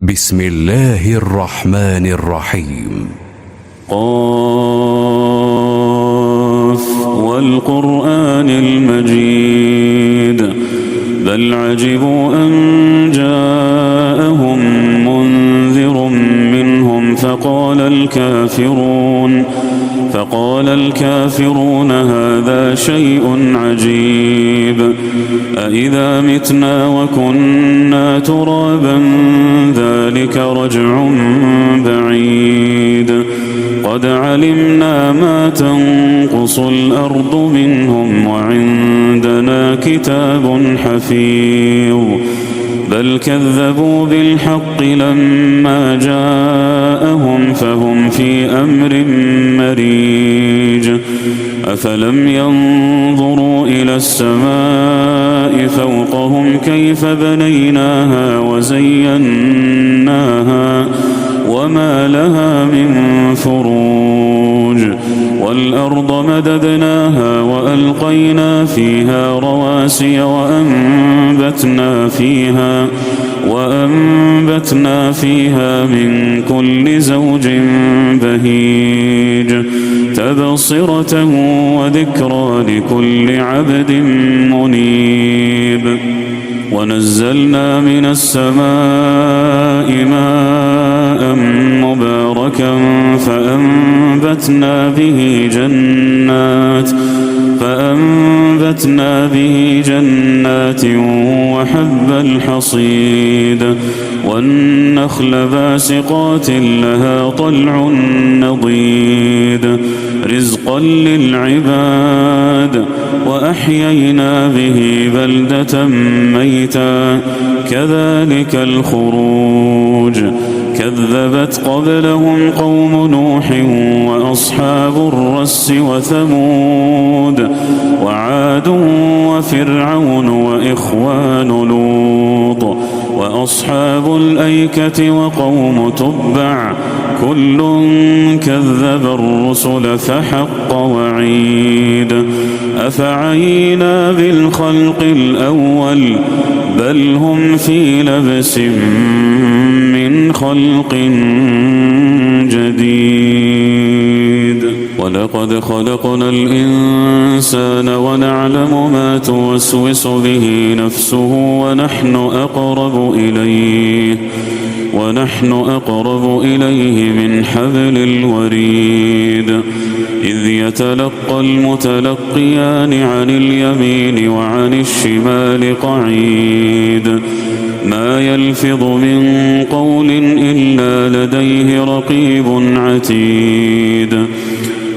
بسم الله الرحمن الرحيم. قاف والقرآن المجيد بل عجبوا أن جاءهم منذر منهم فقال الكافرون هذا شيء عجيب أإذا متنا وكنا ترابا ذلك رجع بعيد قد علمنا ما تنقص الأرض منهم وعندنا كتاب حفيظ بل كذبوا بالحق لما جاءهم فهم في أمر مريج أفلم ينظروا إلى السماء فوقهم كيف بنيناها وزيناها وما لها من فروج والأرض مددناها وألقينا فيها رواسي وأنبتنا فيها من كل زوج بهيج تبصرة وذكرى لكل عبد منيب ونزلنا من السماء ماء مباركا فأنبتنا به جنات وحب الحصيد والنخل باسقات لها طلع نضيد رزقا للعباد وأحيينا به بلدة ميتا كذلك الخروج كذبت قبلهم قوم نوح وأصحاب الرس وثمود وعاد وفرعون وإخوان لوط وأصحاب الأيكة وقوم تبع كل كذب الرسل فحق وعيد أفعينا بالخلق الأول بل هم في لبس من خلق جديد ولقد خلقنا الإنسان ونعلم ما توسوس به نفسه ونحن أقرب إليه من حبل الوريد إذ يتلقى المتلقيان عن اليمين وعن الشمال قعيد ما يلفظ من قول إلا لديه رقيب عتيد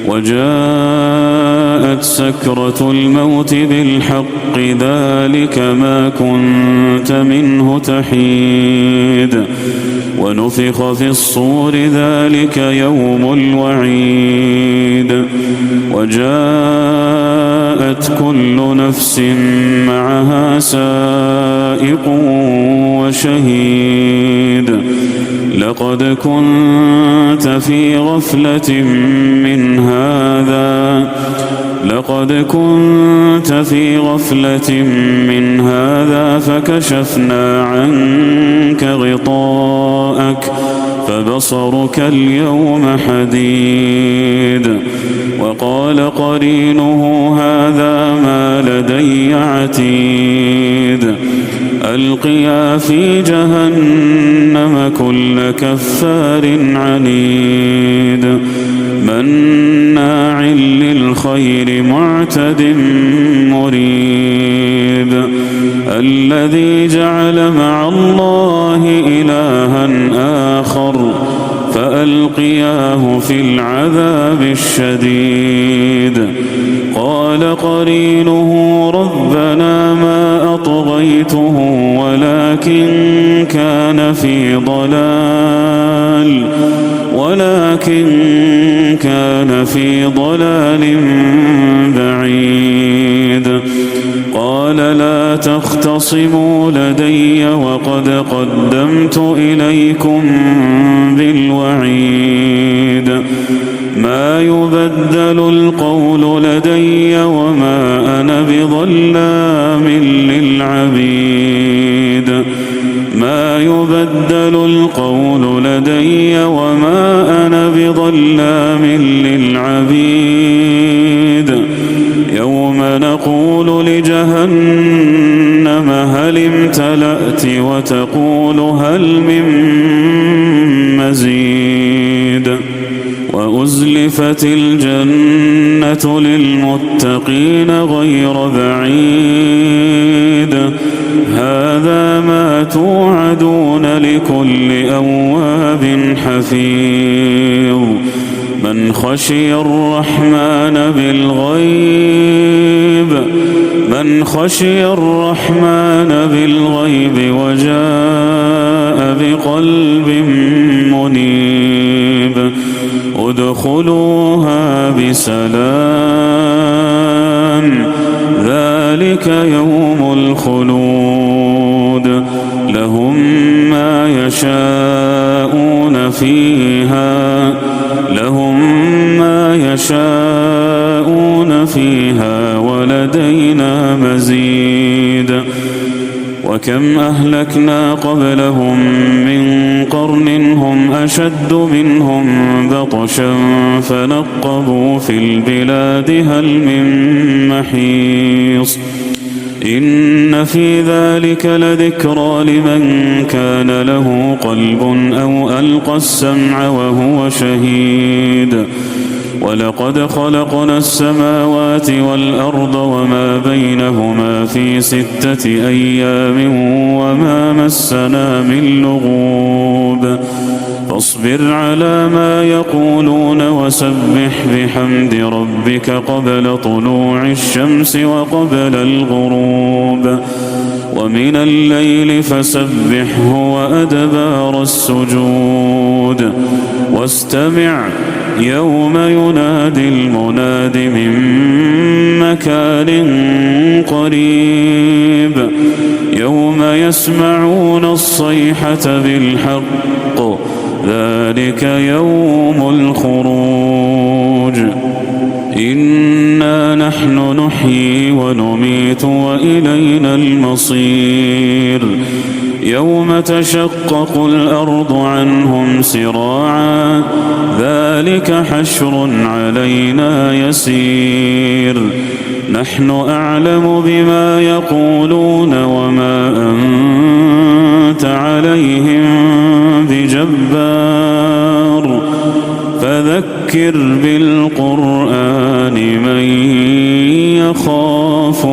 وجاءت سكرة الموت بالحق ذلك ما كنت منه تحيد ونفخ في الصور ذلك يوم الوعيد وجاءت كل نفس معها سائق وشهيد لقد كنت في غفلة من هذا فكشفنا عنك غطاءك فبصرك اليوم حديد وقال قرينه هذا ما لدي عتيد ألقيا في جهنم كل كفار عنيد مناع للخير معتد مريب الذي جعل مع الله إلها آخر فألقياه في العذاب الشديد قال قرينه ربنا ما أطغيته ولكن كان في ضلال بعيد قال لا تختصموا لدي وقد قدمت إليكم بالوعيد ما يبدل القول لدي وما أنا بظلام للعبيد ما يبدل يبدل القول لدي وما أنا بظلام للعبيد يوم نقول لجهنم هل امتلأت وتقول هل من مزيد وأزلفت الجنة للمتقين غير بعيد هذا ما توعدون لكل أواب حفيظ من خشي الرحمن بالغيب وجاء بقلب منيب ادخلوها بسلام ذلك يوم الخلود لهم ما يشاءون فيها ولدينا مزيد وكم أهلكنا قبلهم من قرن هم أشد منهم بطشا فنقبوا في البلاد هل من محيص إن في ذلك لذكرى لمن كان له قلب أو ألقى السمع وهو شهيد ولقد خلقنا السماوات والأرض وما بينهما في 6 أيام وما مسنا من لغوب فاصبر على ما يقولون وسبح بحمد ربك قبل طلوع الشمس وقبل الغروب ومن الليل فسبحه وأدبار السجود واستمع يوم ينادي المناد من مكان قريب يوم يسمعون الصيحة بالحق ذلك يوم الخروج إنا نحن نحيي ونميت وإلينا المصير يوم تشقق الأرض عنهم سراعا ذلك حشر علينا يسير نحن أعلم بما يقولون وما أنت عليهم بجبار فذكر بالقرآن من يخاف